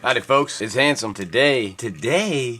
Howdy folks, it's Handsome. Today,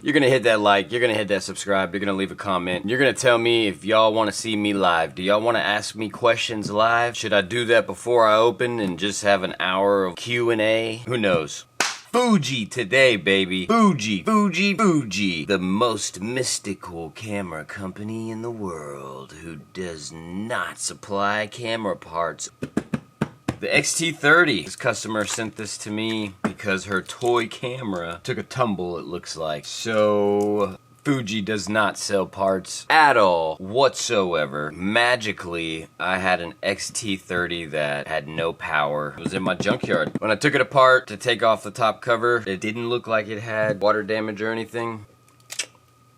you're gonna hit that like, you're gonna hit that subscribe, you're gonna leave a comment. You're gonna tell me if y'all wanna see me live. Do y'all wanna ask me questions live? Should I do that before I open and just have an hour of Q&A? Who knows? Fuji today, baby. Fuji. The most mystical camera company in the world who does not supply camera parts. The X-T30. This customer sent this to me because her toy camera took a tumble, it looks like. So Fuji does not sell parts at all whatsoever. Magically, I had an X-T30 that had no power. It was in my junkyard. When I took it apart to take off the top cover, it didn't look like it had water damage or anything.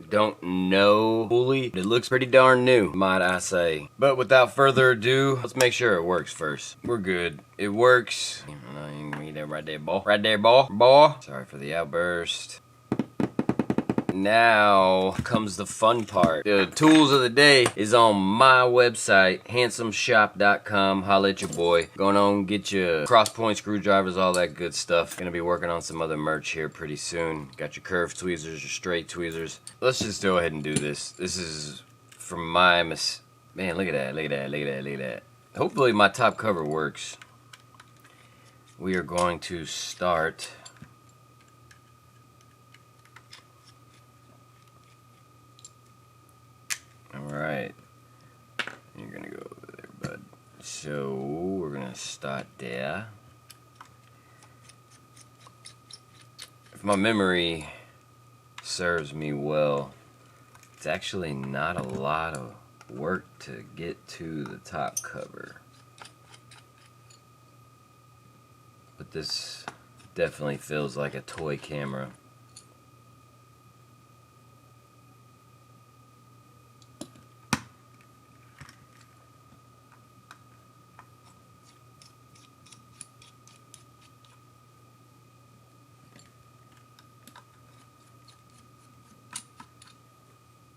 Don't know fully. It looks pretty darn new, might I say. But without further ado, let's make sure it works first. We're good. It works. You can read that right there, boy. Right there, boy. Boy. Sorry for the outburst. Now comes the fun part. The tools of the day is on my website, handsomeshop.com. Holla at your boy. Going on, get your cross-point screwdrivers, all that good stuff. Gonna be working on some other merch here pretty soon. Got your curved tweezers, your straight tweezers. Let's just go ahead and do this. This is from my man, look at that, look at that, look at that, look at that. Hopefully my top cover works. We are going to start. Alright, you're gonna go over there, bud. So, we're gonna start there. If my memory serves me well, it's actually not a lot of work to get to the top cover. But this definitely feels like a toy camera.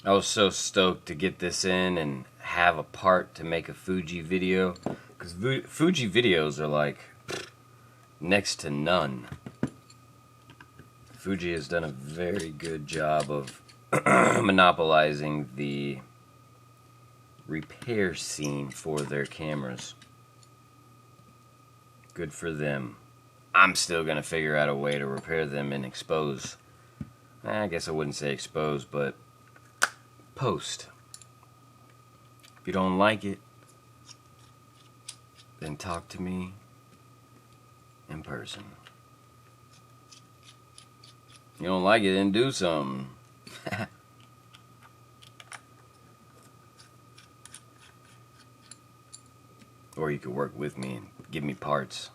I was so stoked to get this in and have a part to make a Fuji video, because Fuji videos are like next to none. Fuji has done a very good job of monopolizing the repair scene for their cameras. Good for them. I'm still gonna figure out a way to repair them and expose. I guess I wouldn't say expose, but post. If you don't like it, then talk to me in person. You don't like it, then do something. Or you could work with me and give me parts.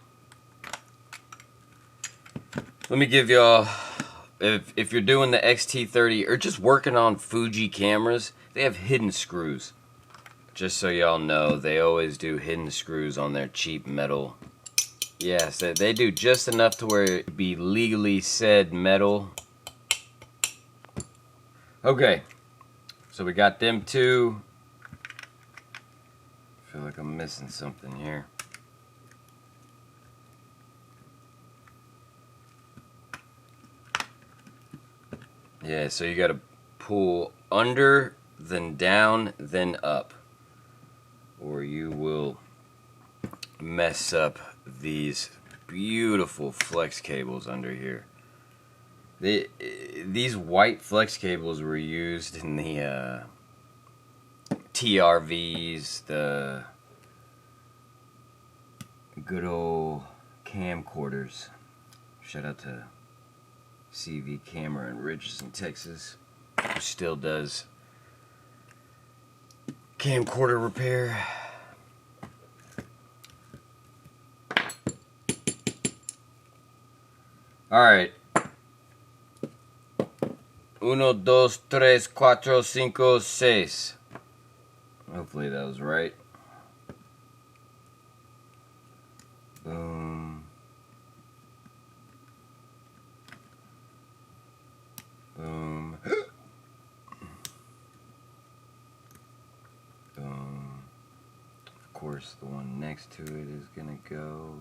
Let me give y'all, if you're doing the X-T30 or just working on Fuji cameras, they have hidden screws. Just so y'all know, they always do hidden screws on their cheap metal. Yes, they do just enough to where it be legally said metal. Okay, so we got them two. I feel like I'm missing something here. Yeah, so you gotta pull under, then down, then up, or you will mess up these beautiful flex cables under here. These white flex cables were used in the TRVs, the good old camcorders. Shout out to CV Camera in Richardson, Texas, who still does camcorder repair. Alright. 1, 2, 3, 4, 5, 6. Hopefully that was right. Boom. Boom. Boom. Of course, the one next to it is gonna go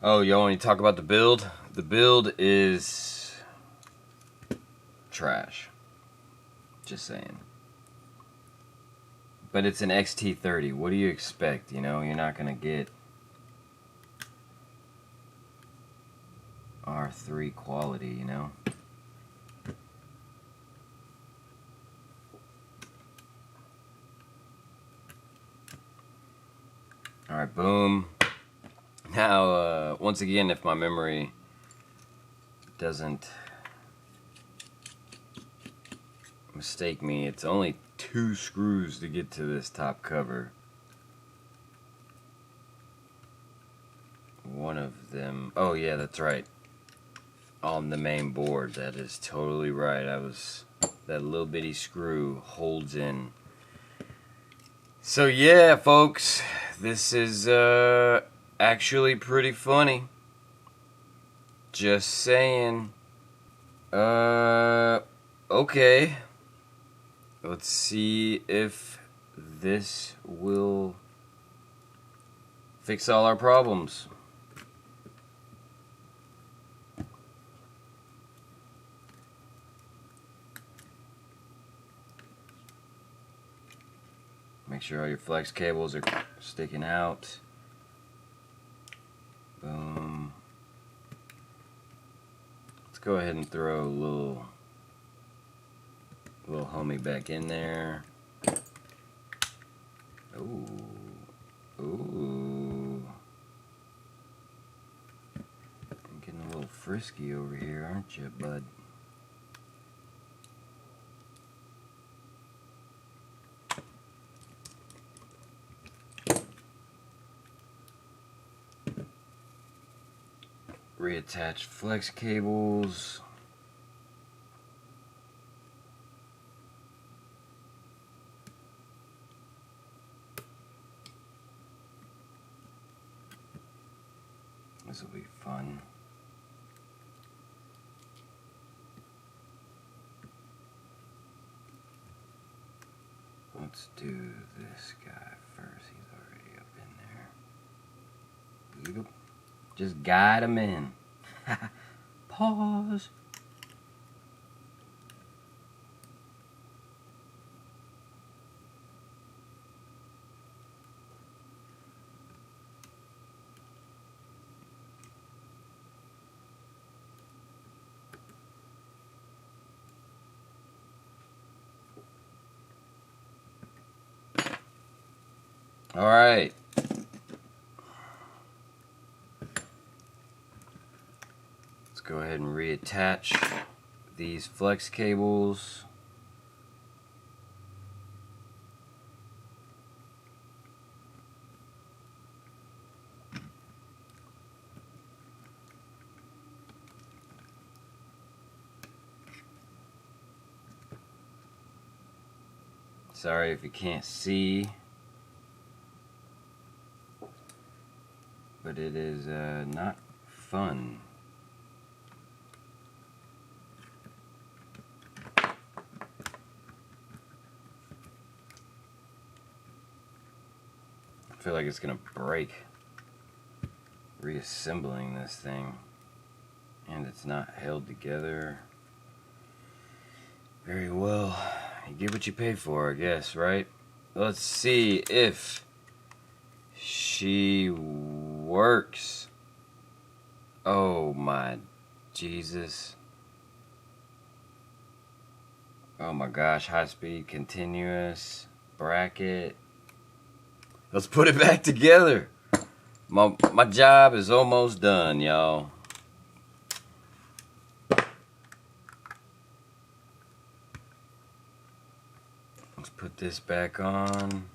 Oh, y'all want to talk about the build? The build is trash. Just saying. But it's an X-T30. What do you expect? You know, you're not going to get R3 quality, you know? Alright, boom. Now, once again, if my memory doesn't mistake me, it's only 2 screws to get to this top cover. One of them, oh yeah, that's right, on the main board. That is totally right. That little bitty screw holds in. So yeah, folks, this is actually pretty funny. Just saying. Okay. Let's see if this will fix all our problems. Make sure all your flex cables are sticking out. Boom. Let's go ahead and throw a little homie back in there. Ooh. Ooh. I'm getting a little frisky over here, aren't you, bud? Reattach flex cables. This will be fun. Let's do this guy first. He's already up in there. Yep. Just guide him in. Pause. All right. Let's go ahead and reattach these flex cables. Sorry if you can't see, but it is not fun. I feel like it's gonna break reassembling this thing, and it's not held together very well. You get what you pay for, I guess, right? Let's see if she works. Oh my Jesus. Oh my gosh, high speed, continuous, bracket. Let's put it back together. My job is almost done, y'all. Let's put this back on.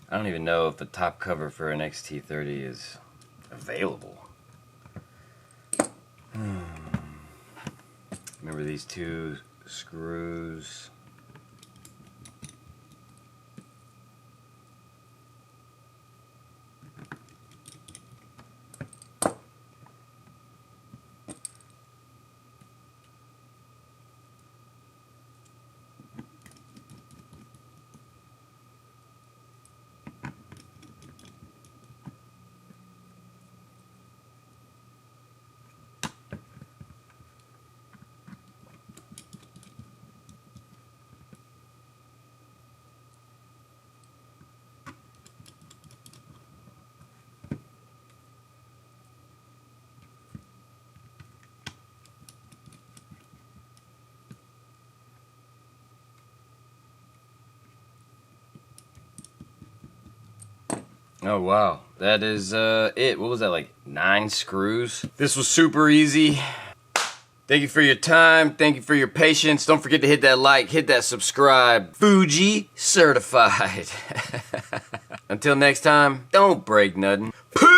I don't even know if the top cover for an X-T30 is available. Let me Remember these 2 screws. Oh wow, that is it. What was that, like 9 screws? This was super easy. Thank you for your time. Thank you for your patience. Don't forget to hit that like, hit that subscribe. Fuji certified. Until next time, don't break nothing. Peace!